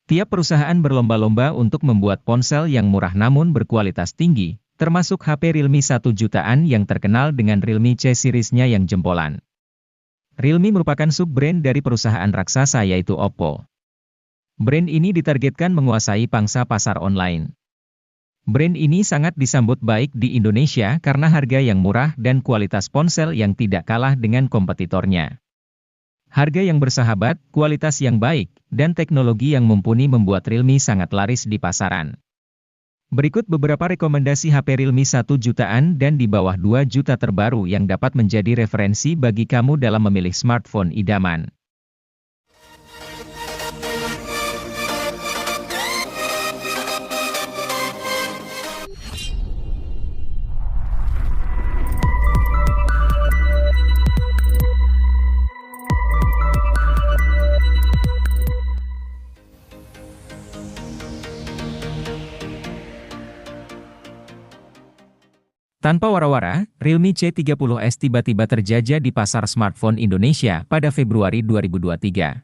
Tiap perusahaan berlomba-lomba untuk membuat ponsel yang murah namun berkualitas tinggi, termasuk HP Realme 1 jutaan yang terkenal dengan Realme C series-nya yang jempolan. Realme merupakan sub-brand dari perusahaan raksasa yaitu Oppo. Brand ini ditargetkan menguasai pangsa pasar online. Brand ini sangat disambut baik di Indonesia karena harga yang murah dan kualitas ponsel yang tidak kalah dengan kompetitornya. Harga yang bersahabat, kualitas yang baik, dan teknologi yang mumpuni membuat Realme sangat laris di pasaran. Berikut beberapa rekomendasi HP Realme 1 jutaan dan di bawah 2 juta terbaru yang dapat menjadi referensi bagi kamu dalam memilih smartphone idaman. Tanpa wara-wara, Realme C30s tiba-tiba terjajah di pasar smartphone Indonesia pada Februari 2023.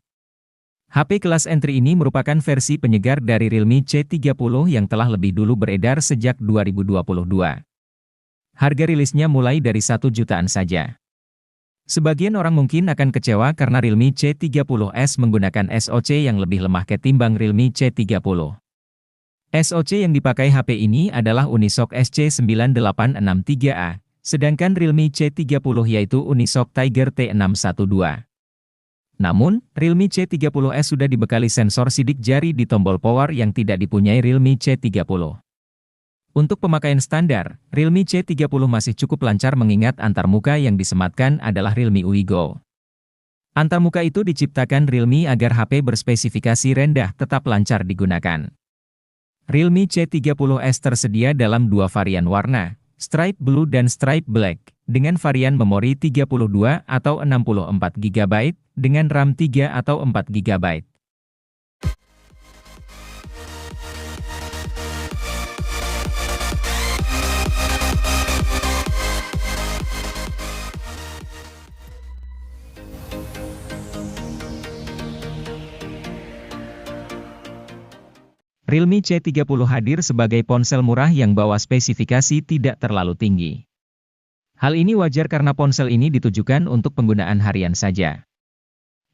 HP kelas entry ini merupakan versi penyegar dari Realme C30 yang telah lebih dulu beredar sejak 2022. Harga rilisnya mulai dari 1 jutaan saja. Sebagian orang mungkin akan kecewa karena Realme C30s menggunakan SoC yang lebih lemah ketimbang Realme C30. SoC yang dipakai HP ini adalah Unisoc SC9863A, sedangkan Realme C30 yaitu Unisoc Tiger T612. Namun, Realme C30s sudah dibekali sensor sidik jari di tombol power yang tidak dipunyai Realme C30. Untuk pemakaian standar, Realme C30 masih cukup lancar mengingat antarmuka yang disematkan adalah Realme UI Go. Antarmuka itu diciptakan Realme agar HP berspesifikasi rendah tetap lancar digunakan. Realme C30s tersedia dalam dua varian warna, Stripe Blue dan Stripe Black, dengan varian memori 32 atau 64 GB, dengan RAM 3 atau 4 GB. Realme C30 hadir sebagai ponsel murah yang bawa spesifikasi tidak terlalu tinggi. Hal ini wajar karena ponsel ini ditujukan untuk penggunaan harian saja.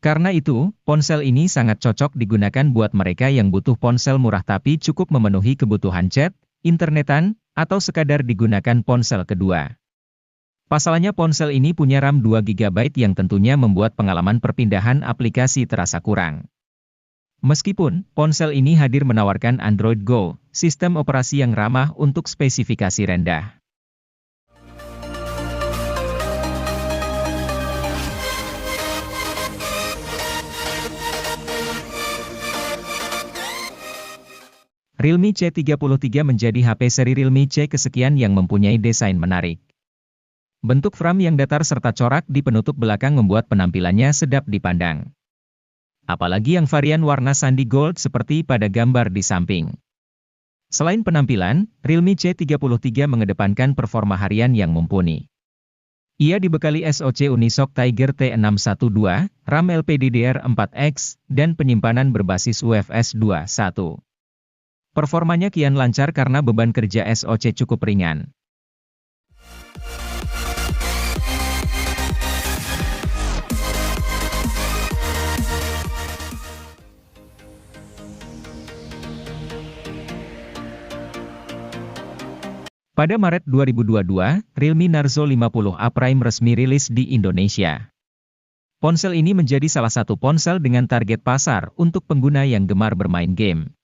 Karena itu, ponsel ini sangat cocok digunakan buat mereka yang butuh ponsel murah tapi cukup memenuhi kebutuhan chat, internetan, atau sekadar digunakan ponsel kedua. Pasalnya ponsel ini punya RAM 2 GB yang tentunya membuat pengalaman perpindahan aplikasi terasa kurang. Meskipun, ponsel ini hadir menawarkan Android Go, sistem operasi yang ramah untuk spesifikasi rendah. Realme C33 menjadi HP seri Realme C kesekian yang mempunyai desain menarik. Bentuk frame yang datar serta corak di penutup belakang membuat penampilannya sedap dipandang. Apalagi yang varian warna sandi gold seperti pada gambar di samping. Selain penampilan, Realme C33 mengedepankan performa harian yang mumpuni. Ia dibekali SoC Unisoc Tiger T612, RAM LPDDR4X, dan penyimpanan berbasis UFS 2.1. Performanya kian lancar karena beban kerja SoC cukup ringan. Pada Maret 2022, Realme Narzo 50A Prime resmi rilis di Indonesia. Ponsel ini menjadi salah satu ponsel dengan target pasar untuk pengguna yang gemar bermain game.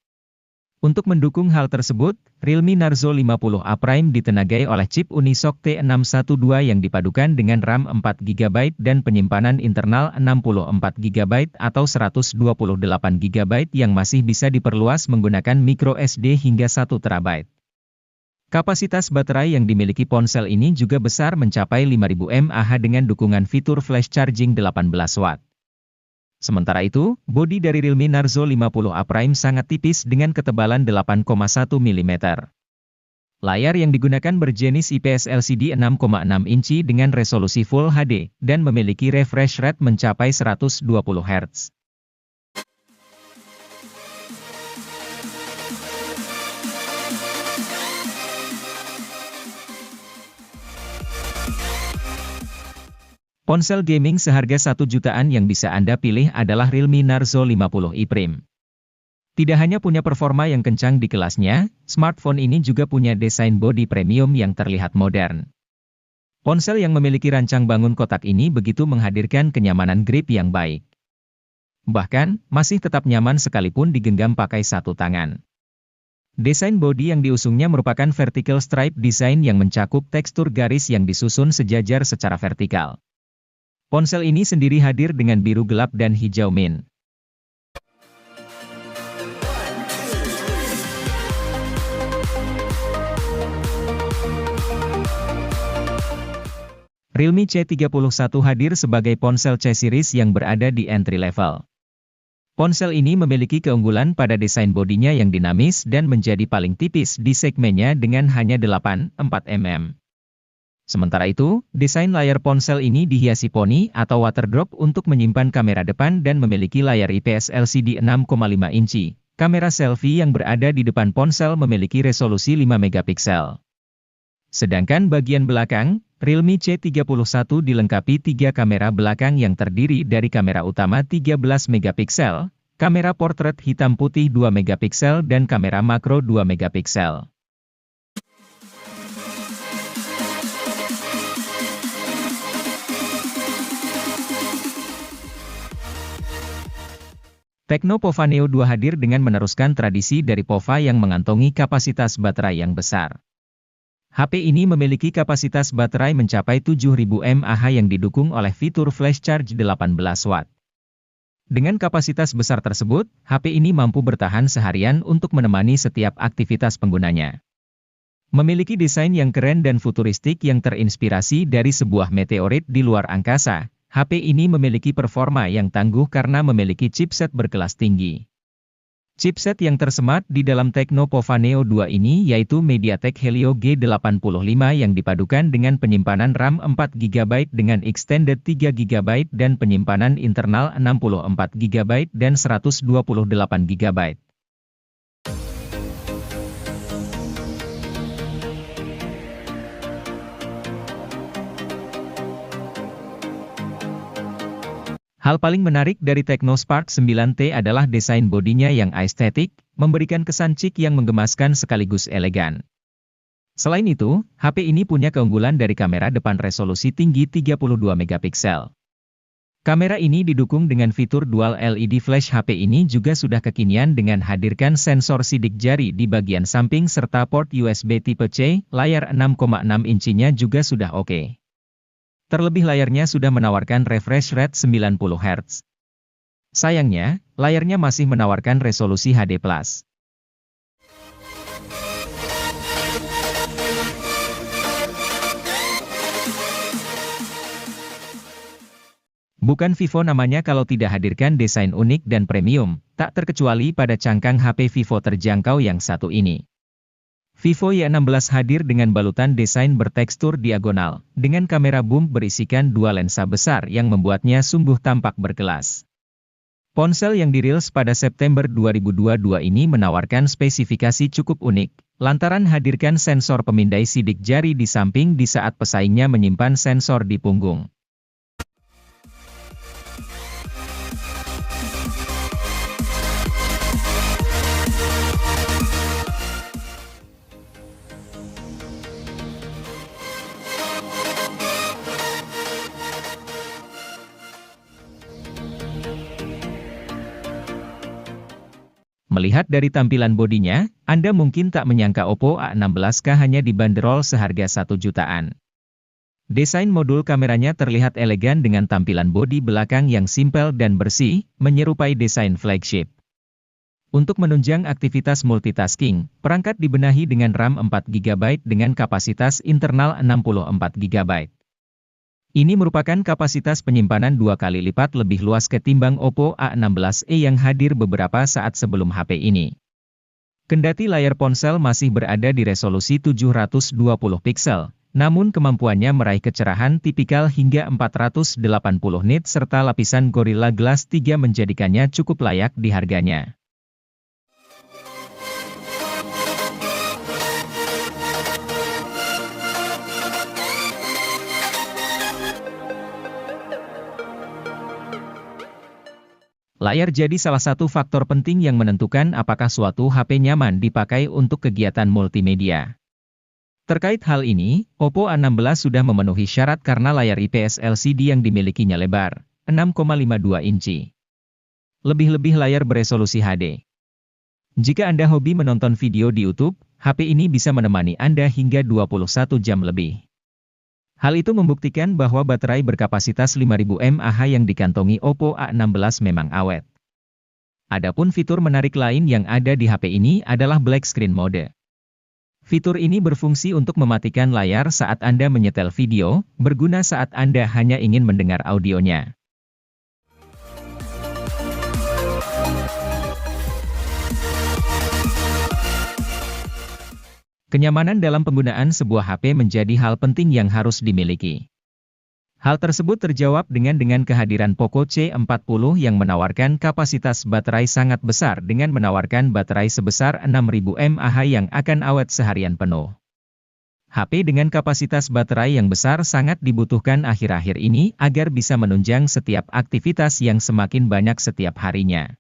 Untuk mendukung hal tersebut, Realme Narzo 50A Prime ditenagai oleh chip Unisoc T612 yang dipadukan dengan RAM 4 GB dan penyimpanan internal 64 GB atau 128 GB yang masih bisa diperluas menggunakan micro SD hingga 1 TB. Kapasitas baterai yang dimiliki ponsel ini juga besar mencapai 5000 mAh dengan dukungan fitur flash charging 18 Watt. Sementara itu, bodi dari Realme Narzo 50A Prime sangat tipis dengan ketebalan 8,1 mm. Layar yang digunakan berjenis IPS LCD 6,6 inci dengan resolusi Full HD, dan memiliki refresh rate mencapai 120 Hz. Ponsel gaming seharga 1 jutaan yang bisa Anda pilih adalah Realme Narzo 50i Prime. Tidak hanya punya performa yang kencang di kelasnya, smartphone ini juga punya desain bodi premium yang terlihat modern. Ponsel yang memiliki rancang bangun kotak ini begitu menghadirkan kenyamanan grip yang baik. Bahkan, masih tetap nyaman sekalipun digenggam pakai satu tangan. Desain bodi yang diusungnya merupakan vertical stripe design yang mencakup tekstur garis yang disusun sejajar secara vertikal. Ponsel ini sendiri hadir dengan biru gelap dan hijau mint. Realme C31 hadir sebagai ponsel C series yang berada di entry level. Ponsel ini memiliki keunggulan pada desain bodinya yang dinamis dan menjadi paling tipis di segmennya dengan hanya 8,4 mm. Sementara itu, desain layar ponsel ini dihiasi poni atau water drop untuk menyimpan kamera depan dan memiliki layar IPS LCD 6,5 inci. Kamera selfie yang berada di depan ponsel memiliki resolusi 5 megapiksel. Sedangkan bagian belakang, Realme C31 dilengkapi 3 kamera belakang yang terdiri dari kamera utama 13 megapiksel, kamera portrait hitam putih 2 megapiksel dan kamera makro 2 megapiksel. Tecno Pova Neo 2 hadir dengan meneruskan tradisi dari Pova yang mengantongi kapasitas baterai yang besar. HP ini memiliki kapasitas baterai mencapai 7000 mAh yang didukung oleh fitur flash charge 18 watt. Dengan kapasitas besar tersebut, HP ini mampu bertahan seharian untuk menemani setiap aktivitas penggunanya. Memiliki desain yang keren dan futuristik yang terinspirasi dari sebuah meteorit di luar angkasa, HP ini memiliki performa yang tangguh karena memiliki chipset berkelas tinggi. Chipset yang tersemat di dalam Tecno Pova Neo 2 ini yaitu MediaTek Helio G85 yang dipadukan dengan penyimpanan RAM 4GB dengan extended 3GB dan penyimpanan internal 64GB dan 128GB. Hal paling menarik dari Tecno Spark 9T adalah desain bodinya yang estetik, memberikan kesan chic yang menggemaskan sekaligus elegan. Selain itu, HP ini punya keunggulan dari kamera depan resolusi tinggi 32 megapiksel. Kamera ini didukung dengan fitur dual LED flash. HP ini juga sudah kekinian dengan hadirkan sensor sidik jari di bagian samping serta port USB tipe C, layar 6,6 incinya juga sudah oke. Terlebih layarnya sudah menawarkan refresh rate 90 Hz. Sayangnya, layarnya masih menawarkan resolusi HD+. Bukan Vivo namanya kalau tidak hadirkan desain unik dan premium, tak terkecuali pada cangkang HP Vivo terjangkau yang satu ini. Vivo Y16 hadir dengan balutan desain bertekstur diagonal, dengan kamera boom berisikan 2 lensa besar yang membuatnya sungguh tampak berkelas. Ponsel yang dirilis pada September 2022 ini menawarkan spesifikasi cukup unik, lantaran hadirkan sensor pemindai sidik jari di samping di saat pesaingnya menyimpan sensor di punggung. Melihat dari tampilan bodinya, Anda mungkin tak menyangka Oppo A16K hanya dibanderol seharga 1 jutaan. Desain modul kameranya terlihat elegan dengan tampilan bodi belakang yang simpel dan bersih, menyerupai desain flagship. Untuk menunjang aktivitas multitasking, perangkat dibenahi dengan RAM 4GB dengan kapasitas internal 64GB. Ini merupakan kapasitas penyimpanan 2 kali lipat lebih luas ketimbang Oppo A16e yang hadir beberapa saat sebelum HP ini. Kendati layar ponsel masih berada di resolusi 720 piksel, namun kemampuannya meraih kecerahan tipikal hingga 480 nit serta lapisan Gorilla Glass 3 menjadikannya cukup layak di harganya. Layar jadi salah satu faktor penting yang menentukan apakah suatu HP nyaman dipakai untuk kegiatan multimedia. Terkait hal ini, Oppo A16 sudah memenuhi syarat karena layar IPS LCD yang dimilikinya lebar, 6,52 inci. Lebih-lebih layar beresolusi HD. Jika Anda hobi menonton video di YouTube, HP ini bisa menemani Anda hingga 21 jam lebih. Hal itu membuktikan bahwa baterai berkapasitas 5000 mAh yang dikantongi Oppo A16 memang awet. Adapun fitur menarik lain yang ada di HP ini adalah Black Screen Mode. Fitur ini berfungsi untuk mematikan layar saat Anda menyetel video, berguna saat Anda hanya ingin mendengar audionya. Kenyamanan dalam penggunaan sebuah HP menjadi hal penting yang harus dimiliki. Hal tersebut terjawab dengan kehadiran Poco C40 yang menawarkan kapasitas baterai sangat besar dengan menawarkan baterai sebesar 6000 mAh yang akan awet seharian penuh. HP dengan kapasitas baterai yang besar sangat dibutuhkan akhir-akhir ini agar bisa menunjang setiap aktivitas yang semakin banyak setiap harinya.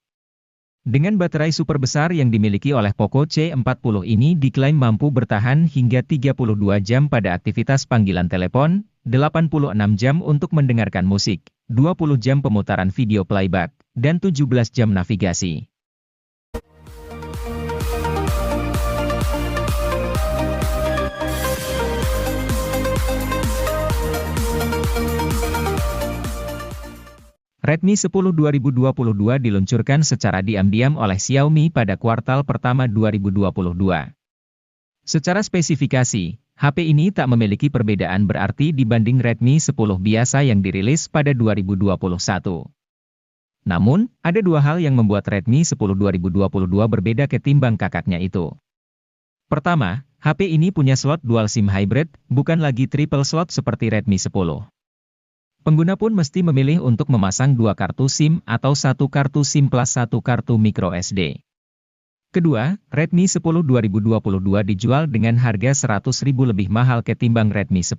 Dengan baterai super besar yang dimiliki oleh Poco C40 ini diklaim mampu bertahan hingga 32 jam pada aktivitas panggilan telepon, 86 jam untuk mendengarkan musik, 20 jam pemutaran video playback, dan 17 jam navigasi. Redmi 10 2022 diluncurkan secara diam-diam oleh Xiaomi pada kuartal pertama 2022. Secara spesifikasi, HP ini tak memiliki perbedaan berarti dibanding Redmi 10 biasa yang dirilis pada 2021. Namun, ada dua hal yang membuat Redmi 10 2022 berbeda ketimbang kakaknya itu. Pertama, HP ini punya slot dual SIM hybrid, bukan lagi triple slot seperti Redmi 10. Pengguna pun mesti memilih untuk memasang dua kartu SIM atau satu kartu SIM plus satu kartu microSD. Kedua, Redmi 10 2022 dijual dengan harga Rp100.000 lebih mahal ketimbang Redmi 10.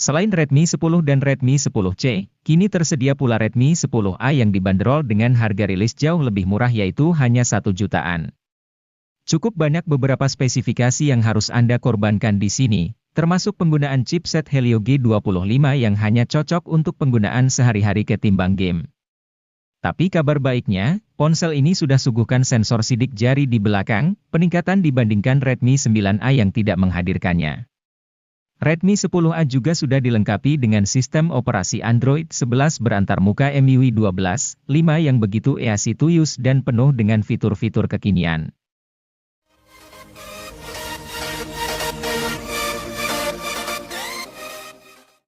Selain Redmi 10 dan Redmi 10C, kini tersedia pula Redmi 10A yang dibanderol dengan harga rilis jauh lebih murah yaitu hanya 1 jutaan. Cukup banyak beberapa spesifikasi yang harus Anda korbankan di sini, termasuk penggunaan chipset Helio G25 yang hanya cocok untuk penggunaan sehari-hari ketimbang game. Tapi kabar baiknya, ponsel ini sudah suguhkan sensor sidik jari di belakang, peningkatan dibandingkan Redmi 9A yang tidak menghadirkannya. Redmi 10A juga sudah dilengkapi dengan sistem operasi Android 11 berantarmuka MIUI 12.5 yang begitu easy to use dan penuh dengan fitur-fitur kekinian.